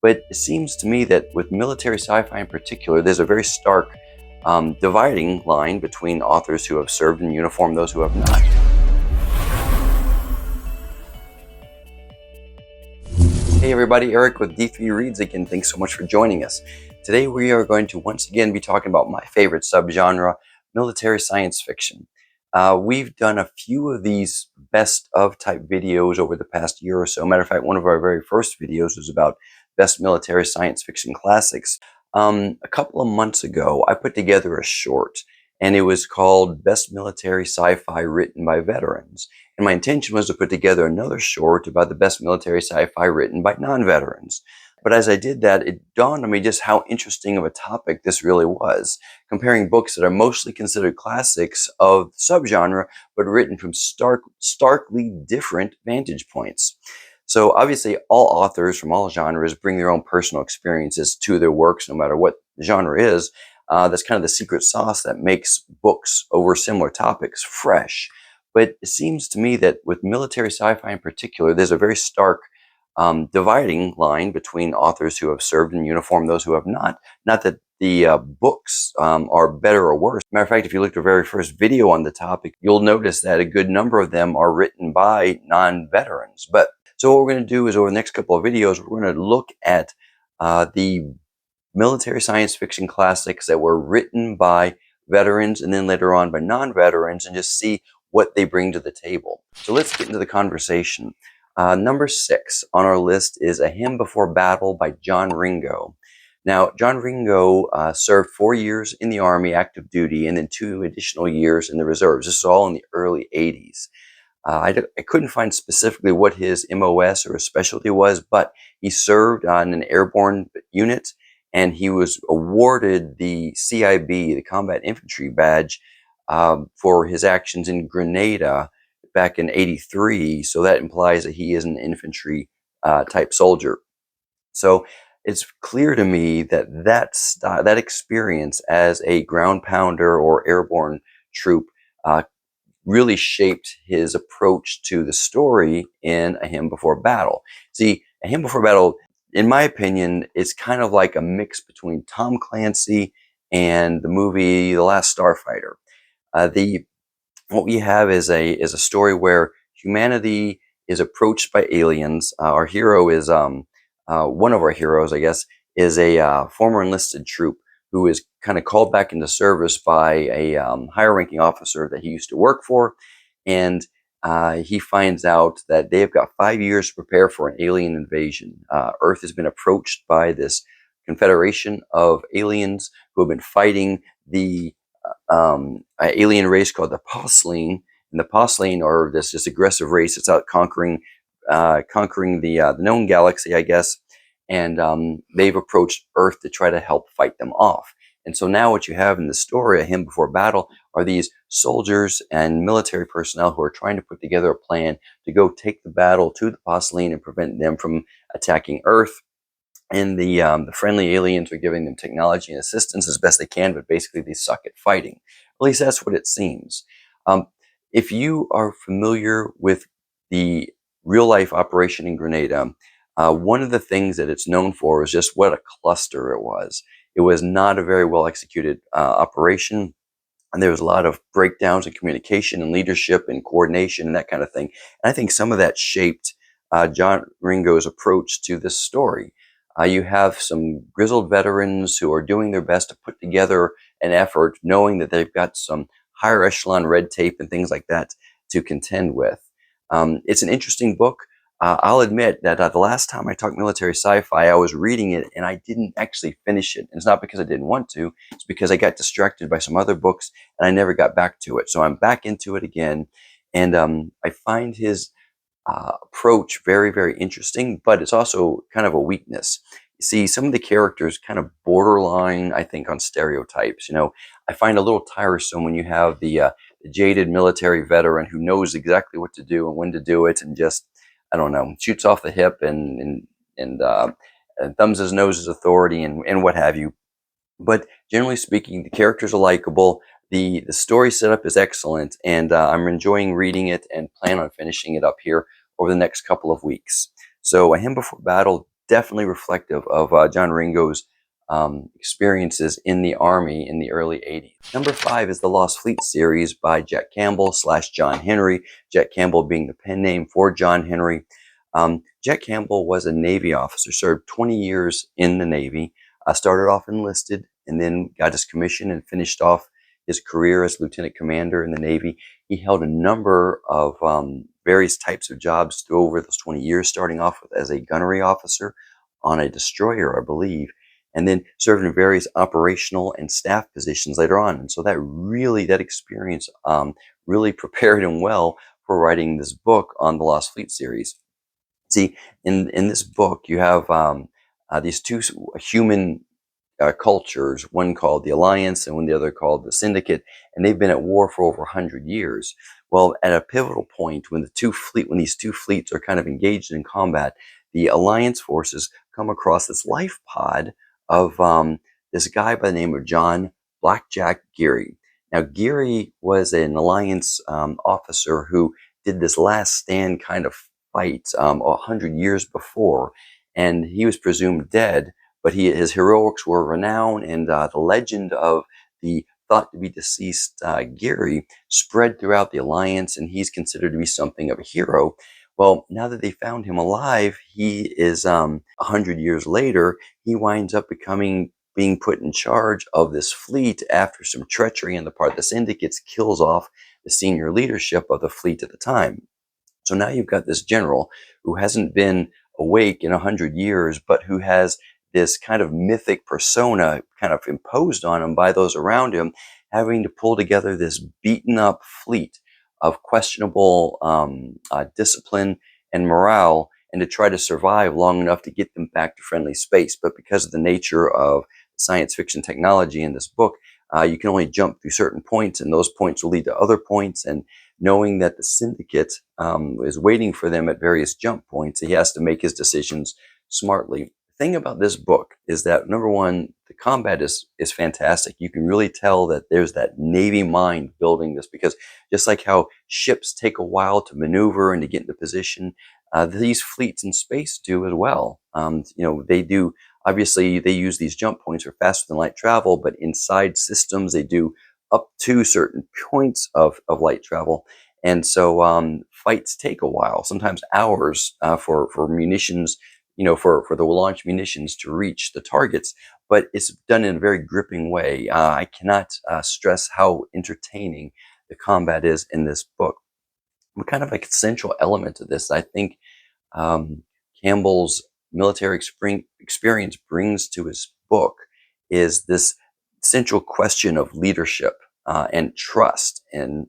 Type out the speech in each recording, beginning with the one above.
But it seems to me that with military sci-fi in particular, there's a very stark dividing line between authors who have served in uniform and those who have not. Hey everybody, Eric with D3 Reads again. Thanks so much for joining us. Today we are going to once again be talking about my favorite subgenre, military science fiction. We've done a few of these best of type videos over the past year or so. Matter of fact, one of our very first videos was about best military science fiction classics. A couple of months ago, I put together a short, and it was called Best Military Sci-Fi Written by Veterans. And my intention was to put together another short about the best military sci-fi written by non-veterans. But as I did that, it dawned on me just how interesting of a topic this really was, comparing books that are mostly considered classics of the subgenre, but written from starkly different vantage points. So obviously, all authors from all genres bring their own personal experiences to their works, no matter what the genre is. That's kind of the secret sauce that makes books over similar topics fresh. But it seems to me that with military sci-fi in particular, there's a very stark dividing line between authors who have served in uniform and those who have not. Not that the books are better or worse. Matter of fact, if you look at the very first video on the topic, you'll notice that a good number of them are written by non-veterans. But so what we're going to do is over the next couple of videos, we're going to look at the military science fiction classics that were written by veterans and then later on by non-veterans, and just see what they bring to the table. So let's get into the conversation. Number 6 on our list is A Hymn Before Battle by John Ringo. Now, John Ringo served 4 years in the Army active duty and then 2 additional years in the reserves. This is all in the early 80s. I couldn't find specifically what his MOS or his specialty was, but he served on an airborne unit, and he was awarded the CIB, the Combat Infantry Badge, for his actions in Grenada back in '83. So that implies that he is an infantry type soldier. So it's clear to me that that experience as a ground pounder or airborne troop really shaped his approach to the story in A Hymn Before Battle. See, A Hymn Before Battle, in my opinion, is kind of like a mix between Tom Clancy and the movie The Last Starfighter. What we have is a story where humanity is approached by aliens. Our hero is one of our heroes, I guess, is a former enlisted troop who is kind of called back into service by a higher-ranking officer that he used to work for, and he finds out that they've got 5 years to prepare for an alien invasion. Earth has been approached by this confederation of aliens who have been fighting the alien race called the Posleen, and the Posleen are this aggressive race that's out conquering the known galaxy, I guess, and they've approached Earth to try to help fight them off. And so now what you have in the story, A Hymn Before Battle, are these soldiers and military personnel who are trying to put together a plan to go take the battle to the Posleen and prevent them from attacking Earth. And the friendly aliens are giving them technology and assistance as best they can, but basically they suck at fighting. At least that's what it seems. If you are familiar with the real-life operation in Grenada, one of the things that it's known for is just what a cluster it was. It was not a very well-executed operation, and there was a lot of breakdowns in communication and leadership and coordination and that kind of thing. And I think some of that shaped John Ringo's approach to this story. You have some grizzled veterans who are doing their best to put together an effort, knowing that they've got some higher echelon red tape and things like that to contend with. It's an interesting book. I'll admit that the last time I talked military sci-fi, I was reading it and I didn't actually finish it. And it's not because I didn't want to, it's because I got distracted by some other books and I never got back to it. So I'm back into it again, and I find his approach very, very interesting, but it's also kind of a weakness. You see, some of the characters kind of borderline, I think, on stereotypes. You know, I find a little tiresome when you have the jaded military veteran who knows exactly what to do and when to do it, and just, I don't know, shoots off the hip and thumbs his nose as authority and what have you. But generally speaking, the characters are likable. The story setup is excellent, and I'm enjoying reading it and plan on finishing it up here over the next couple of weeks. So A Hymn Before Battle definitely reflective of John Ringo's experiences in the Army in the early 80s. Number 5 is the Lost Fleet series by Jack Campbell / John Henry, Jack Campbell being the pen name for John Henry. Jack Campbell was a Navy officer, served 20 years in the Navy, started off enlisted, and then got his commission and finished off his career as lieutenant commander in the Navy. He held a number of various types of jobs through over those 20 years, starting off as a gunnery officer on a destroyer, I believe, and then served in various operational and staff positions later on. And so that experience really prepared him well for writing this book on the Lost Fleet series. See, in this book, you have these two human cultures, one called the Alliance and one the other called the Syndicate, and they've been at war for over 100 years. Well, at a pivotal point, when these two fleets are kind of engaged in combat, the Alliance forces come across this life pod of this guy by the name of John Blackjack Geary. Now, Geary was an Alliance officer who did this last stand kind of fight 100 years before, and he was presumed dead. But his heroics were renowned, and the legend of the thought to be deceased Geary spread throughout the Alliance, and he's considered to be something of a hero. Well, now that they found him alive, he is 100 years later, he winds up being put in charge of this fleet after some treachery on the part of the syndicates kills off the senior leadership of the fleet at the time. So now you've got this general who hasn't been awake in 100 years, but who has this kind of mythic persona kind of imposed on him by those around him, having to pull together this beaten up fleet of questionable discipline and morale, and to try to survive long enough to get them back to friendly space. But because of the nature of science fiction technology in this book, you can only jump through certain points, and those points will lead to other points. And knowing that the syndicate is waiting for them at various jump points, he has to make his decisions smartly. The thing about this book is that, number one, the combat is fantastic. You can really tell that there's that Navy mind building this, because just like how ships take a while to maneuver and to get into position, these fleets in space do as well. They do. Obviously, they use these jump points for faster than light travel, but inside systems, they do up to certain points of light travel. And so fights take a while, sometimes hours for munitions, for the launch munitions to reach the targets. But it's done in a very gripping way. I cannot stress how entertaining the combat is in this book. What kind of a central element to this, I think, Campbell's military experience brings to his book is this central question of leadership and trust, and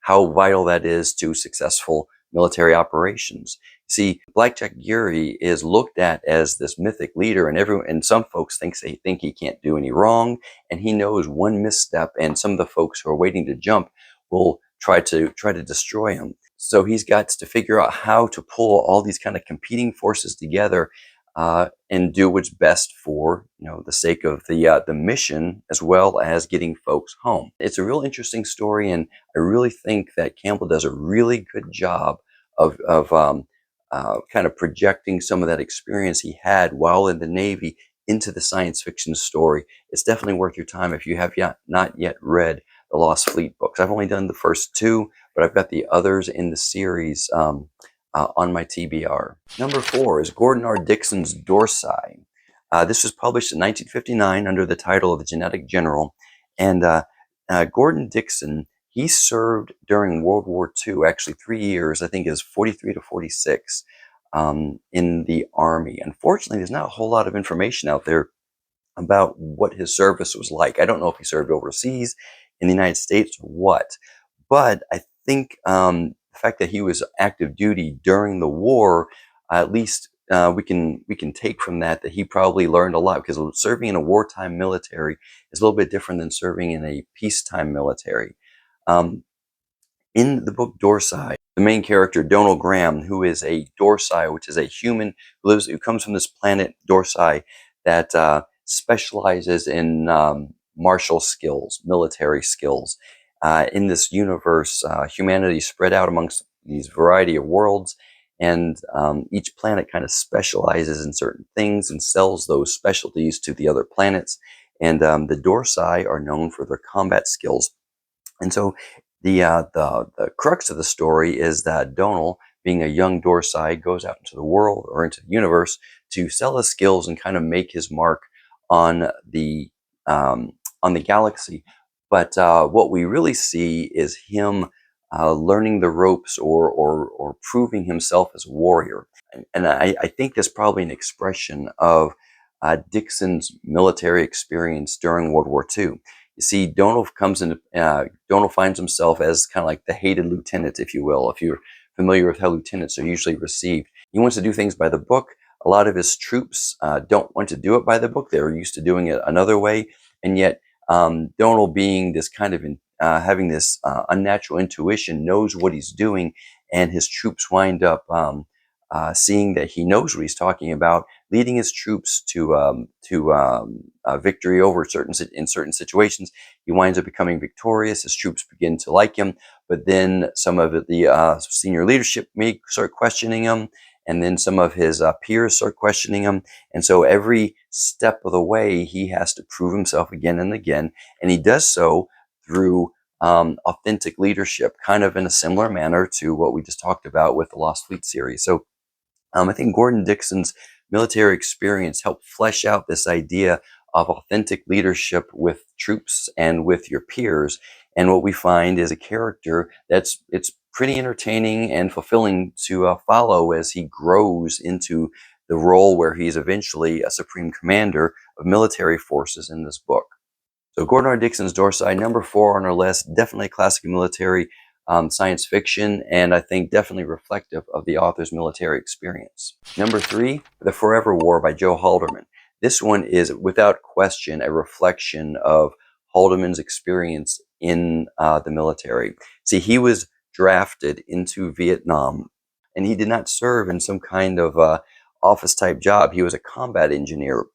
how vital that is to successful military operations. See, Blackjack Geary is looked at as this mythic leader, and some folks think he can't do any wrong, and he knows one misstep, and some of the folks who are waiting to jump will try to destroy him. So he's got to figure out how to pull all these kind of competing forces together and do what's best for the sake of the mission, as well as getting folks home. It's a real interesting story, and I really think that Campbell does a really good job of kind of projecting some of that experience he had while in the Navy into the science fiction story. It's definitely worth your time if you have not yet read the Lost Fleet books. I've only done the first two, but I've got the others in the series on my TBR. Number 4 is Gordon R. Dixon's Dorsai. This was published in 1959 under the title of The Genetic General. And Gordon Dixon, he served during World War II, actually 3 years, I think is 43 to 46, in the Army. Unfortunately, there's not a whole lot of information out there about what his service was like. I don't know if he served overseas, in the United States, or what. But I think the fact that he was active duty during the war, at least we can take from that he probably learned a lot, because serving in a wartime military is a little bit different than serving in a peacetime military. In the book Dorsai, the main character, Donald Graham, who is a Dorsai, which is a human who comes from this planet Dorsai that specializes in martial skills, military skills. In this universe, humanity is spread out amongst these variety of worlds, And each planet kind of specializes in certain things and sells those specialties to the other planets. And the Dorsi are known for their combat skills. And so the crux of the story is that Donal, being a young Dorsai, goes out into the world or into the universe to sell his skills and kind of make his mark on the um, on the galaxy. But what we really see is him learning the ropes or proving himself as a warrior. And I think that's probably an expression of Dixon's military experience during World War II. You see, Donal finds himself as kind of like the hated lieutenant, if you will, if you're familiar with how lieutenants are usually received. He wants to do things by the book. A lot of his troops don't want to do it by the book. They're used to doing it another way. And yet, Donal, being this kind of having this unnatural intuition, knows what he's doing, and his troops wind up seeing that he knows what he's talking about, leading his troops to victory over in certain situations. He winds up becoming victorious. His troops begin to like him, but then some of the senior leadership may start questioning him, and then some of his peers start questioning him. And so every step of the way, he has to prove himself again and again, and he does so through authentic leadership, kind of in a similar manner to what we just talked about with the Lost Fleet series. So I think Gordon Dixon's military experience helped flesh out this idea of authentic leadership with troops and with your peers. And what we find is a character it's pretty entertaining and fulfilling to follow as he grows into the role where he's eventually a supreme commander of military forces in this book. So Gordon R. Dixon's Dorsai, number 4 on our list, definitely classic military science fiction, and I think definitely reflective of the author's military experience. Number 3, The Forever War by Joe Haldeman. This one is, without question, a reflection of Haldeman's experience in the military. See, he was drafted into Vietnam, and he did not serve in some kind of office-type job. He was a combat engineer.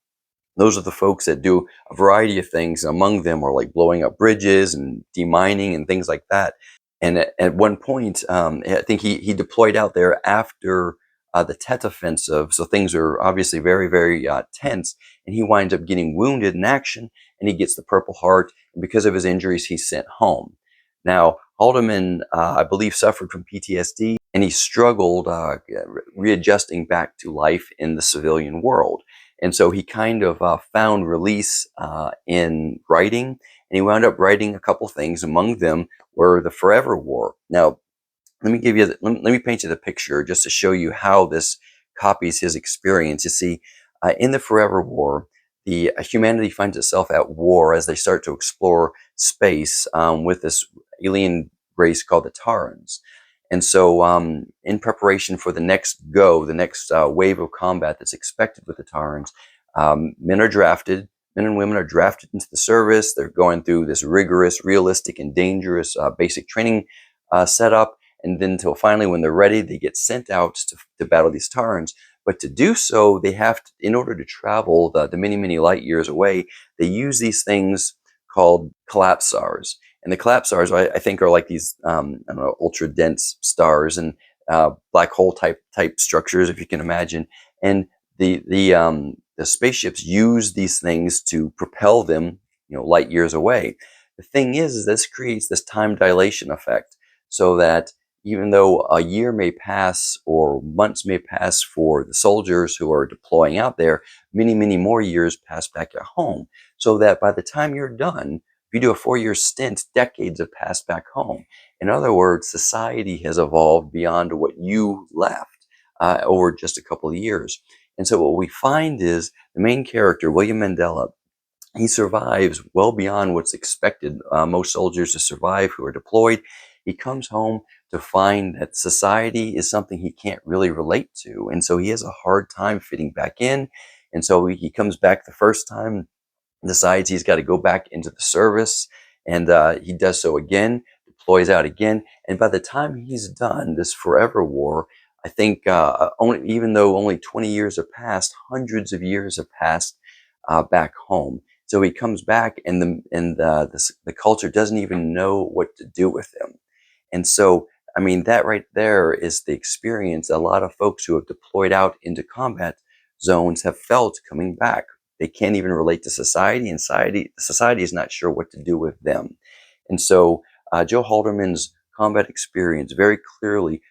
Those are the folks that do a variety of things. Among them are like blowing up bridges and demining and things like that. And at one point, I think he deployed out there after the Tet Offensive. So things are obviously very, very tense. And he winds up getting wounded in action, and he gets the Purple Heart. And because of his injuries, he's sent home. Now, Haldeman, I believe, suffered from PTSD, and he struggled readjusting back to life in the civilian world. And so he kind of found release in writing, and he wound up writing a couple things. Among them were The Forever War. Now, let me paint you the picture just to show you how this copies his experience. You see, in The Forever War, the humanity finds itself at war as they start to explore space with this alien race called the Tarans. And so, in preparation for the next wave of combat that's expected with the Tarans, men and women are drafted into the service. They're going through this rigorous, realistic, and dangerous basic training setup. And then until finally, when they're ready, they get sent out to battle these Tarans. But to do so, they have to, in order to travel the many, many light years away, they use these things called collapsars. And the collapsars, I think, are like these, I don't know, ultra dense stars and black hole type structures, if you can imagine. And the spaceships use these things to propel them, light years away. The thing is this creates this time dilation effect, so that even though a year may pass or months may pass for the soldiers who are deploying out there, many, many more years pass back at home. So that by the time you're done, if you do a 4-year stint, decades have passed back home. In other words, society has evolved beyond what you left over just a couple of years. And so what we find is the main character, William Mandela, he survives well beyond what's expected most soldiers to survive who are deployed. He comes home to find that society is something he can't really relate to. And so he has a hard time fitting back in. And so he comes back the first time, decides he's got to go back into the service, and he does so again, deploys out again, and by the time he's done this forever war, I think even though only 20 years have passed, hundreds of years have passed back home. So he comes back, and the culture doesn't even know what to do with him. And so I mean, that right there is the experience a lot of folks who have deployed out into combat zones have felt coming back. They can't even relate to society, and society is not sure what to do with them. And so, Joe Haldeman's combat experience very clearly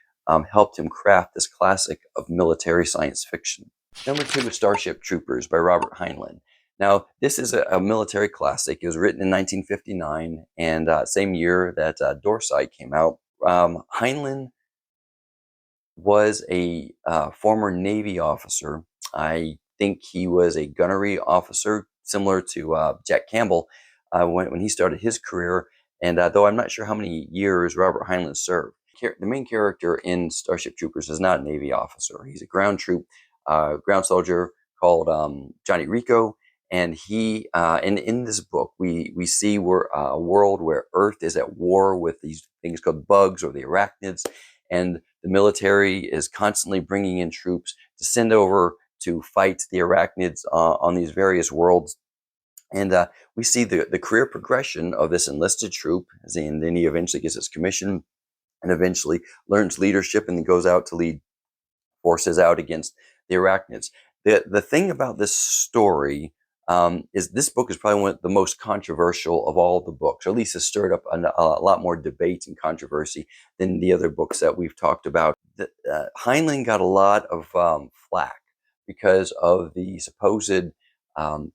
helped him craft this classic of military science fiction. Number two is Starship Troopers by Robert Heinlein. Now, this is a military classic. It was written in 1959, and same year that Dorsey came out. Heinlein was a former Navy officer. I think he was a gunnery officer, similar to Jack Campbell when he started his career. And though I'm not sure how many years Robert Heinlein served, the main character in Starship Troopers is not a Navy officer. He's a ground soldier called Johnny Rico. And in this book, we see a world where Earth is at war with these things called bugs or the arachnids, and the military is constantly bringing in troops to send over to fight the arachnids on these various worlds. And we see the career progression of this enlisted troop, and then he eventually gets his commission and eventually learns leadership and then goes out to lead forces out against the arachnids. The thing about this story is this book is probably one of the most controversial of all the books, or at least has stirred up a lot more debate and controversy than the other books that we've talked about. Heinlein got a lot of flack because of the supposed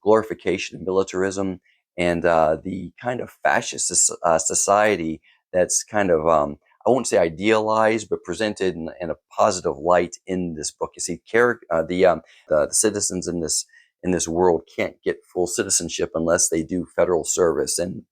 glorification of militarism and the kind of fascist society that's kind of I won't say idealized, but presented in a positive light in this book. You see, the citizens in this world can't get full citizenship unless they do federal service. And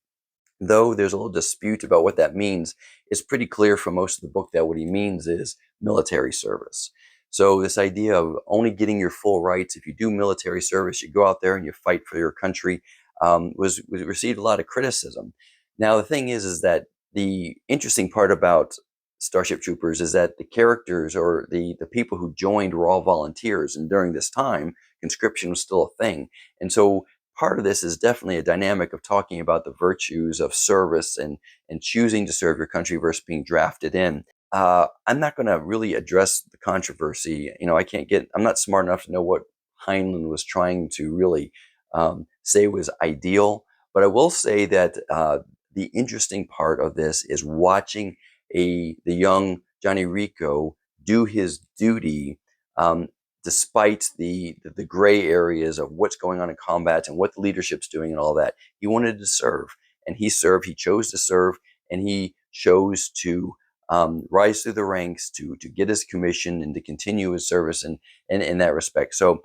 though there's a little dispute about what that means, it's pretty clear from most of the book that what he means is military service. So this idea of only getting your full rights if you do military service, you go out there and you fight for your country, was received a lot of criticism. Now the thing is that the interesting part about Starship Troopers is that the characters or the people who joined were all volunteers, and during this time, conscription was still a thing. And so part of this is definitely a dynamic of talking about the virtues of service and choosing to serve your country versus being drafted in. I'm not going to really address the controversy. You know, I'm not smart enough to know what Heinlein was trying to really say was ideal. But I will say that the interesting part of this is watching the young Johnny Rico do his duty despite the gray areas of what's going on in combat and what the leadership's doing and all that. He wanted to serve, and he served. He chose to serve, and he chose to rise through the ranks to get his commission and to continue his service in that respect. So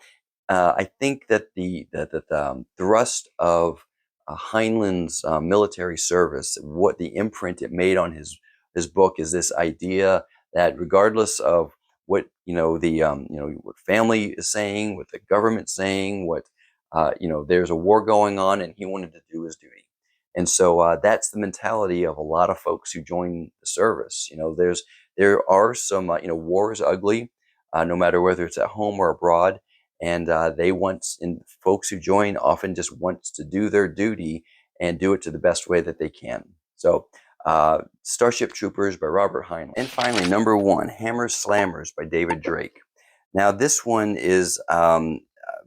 I think that the thrust of Heinlein's military service, what the imprint it made on his book, is this idea that regardless of what what family is saying, what the government's saying, what there's a war going on, and he wanted to do his duty. And so that's the mentality of a lot of folks who join the service. There are some war is ugly, no matter whether it's at home or abroad. And folks who join often just wants to do their duty and do it to the best way that they can. So Starship Troopers by Robert Heinlein. And finally, number one, Hammers Slammers by David Drake. Now this one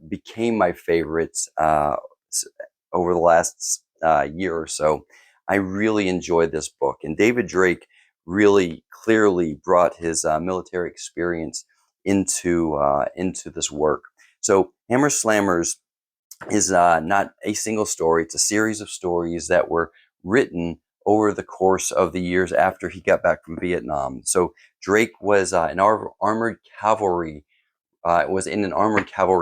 became my favorite over the last year or so. I really enjoyed this book, and David Drake really clearly brought his military experience into this work. So Hammers Slammers is not a single story. It's a series of stories that were written over the course of the years after he got back from Vietnam. So Drake was in an armored cavalry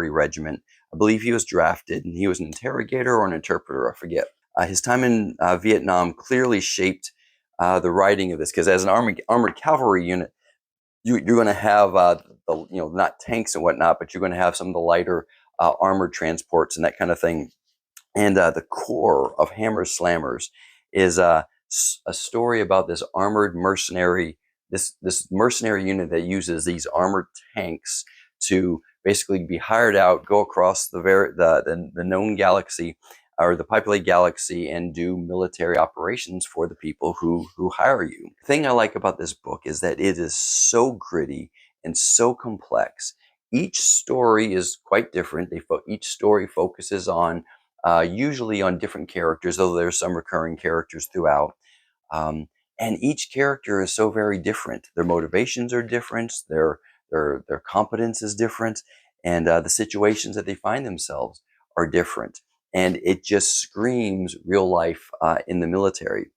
regiment. I believe he was drafted, and he was an interrogator or an interpreter, I forget. His time in Vietnam clearly shaped the writing of this, because as an armored cavalry unit, you're going to have not tanks and whatnot, but you're going to have some of the lighter armored transports and that kind of thing. And the core of Hammers Slammers is a story about this armored mercenary, this mercenary unit that uses these armored tanks to basically be hired out, go across the known galaxy, or the populate galaxy and do military operations for the people who hire you. The thing I like about this book is that it is so gritty and so complex. Each story is quite different. Each story focuses on usually on different characters, though there's some recurring characters throughout. Um, and each character is so very different. Their motivations are different. Their competence is different, and the situations that they find themselves are different. And it just screams real life in the military.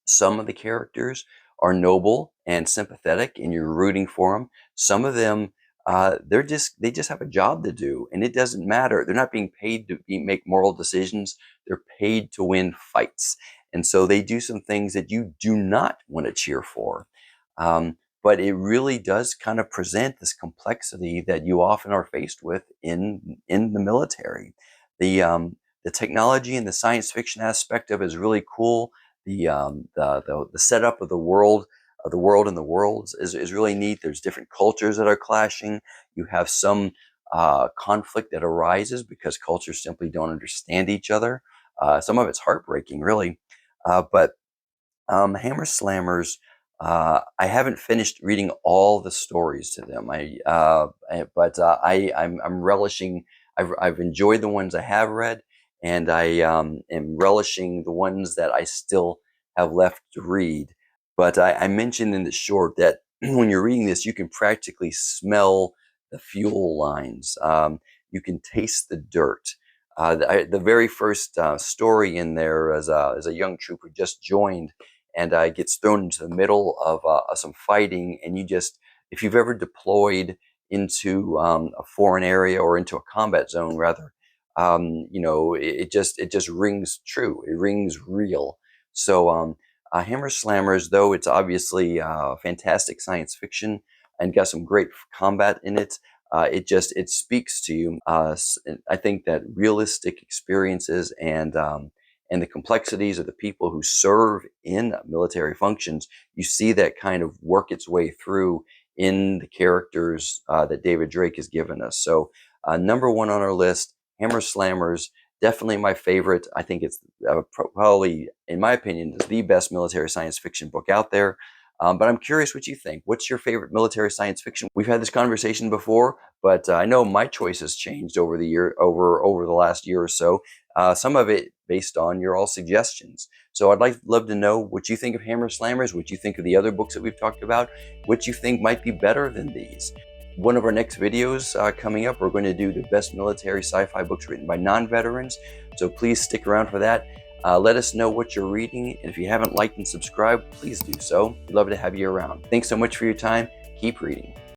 Some of the characters are noble and sympathetic, and you're rooting for them. Some of them, they just have a job to do, and it doesn't matter. They're not being paid to make moral decisions. They're paid to win fights, and so they do some things that you do not want to cheer for. But it really does kind of present this complexity that you often are faced with in the military. The technology and the science fiction aspect of it is really cool. The setup of the world and the worlds is really neat. There's different cultures that are clashing. You have some conflict that arises because cultures simply don't understand each other. Some of it's heartbreaking, really. But Hammer Slammers, I haven't finished reading all the stories to them. I'm relishing. I've enjoyed the ones I have read, and I am relishing the ones that I still have left to read. But I mentioned in the short that when you're reading this, you can practically smell the fuel lines. You can taste the dirt. The very first story in there is a young trooper just joined and gets thrown into the middle of some fighting. And if you've ever deployed into a foreign area or into a combat zone, rather, it just rings true. It rings real. So Hammer Slammers, though it's obviously fantastic science fiction and got some great combat in it, it speaks to you. I think that realistic experiences and the complexities of the people who serve in military functions, you see that kind of work its way through in the characters that David Drake has given us. So number one on our list, Hammer Slammers, definitely my favorite. I think it's probably, in my opinion, is the best military science fiction book out there. But I'm curious what you think. What's your favorite military science fiction? We've had this conversation before, but I know my choice has changed over the last year or so. Some of it based on your all suggestions. So love to know what you think of Hammer Slammers, what you think of the other books that we've talked about, what you think might be better than these. One of our next videos coming up, we're going to do the best military sci-fi books written by non-veterans. So please stick around for that. Let us know what you're reading, and if you haven't liked and subscribed, please do so. We'd love to have you around. Thanks so much for your time. Keep reading.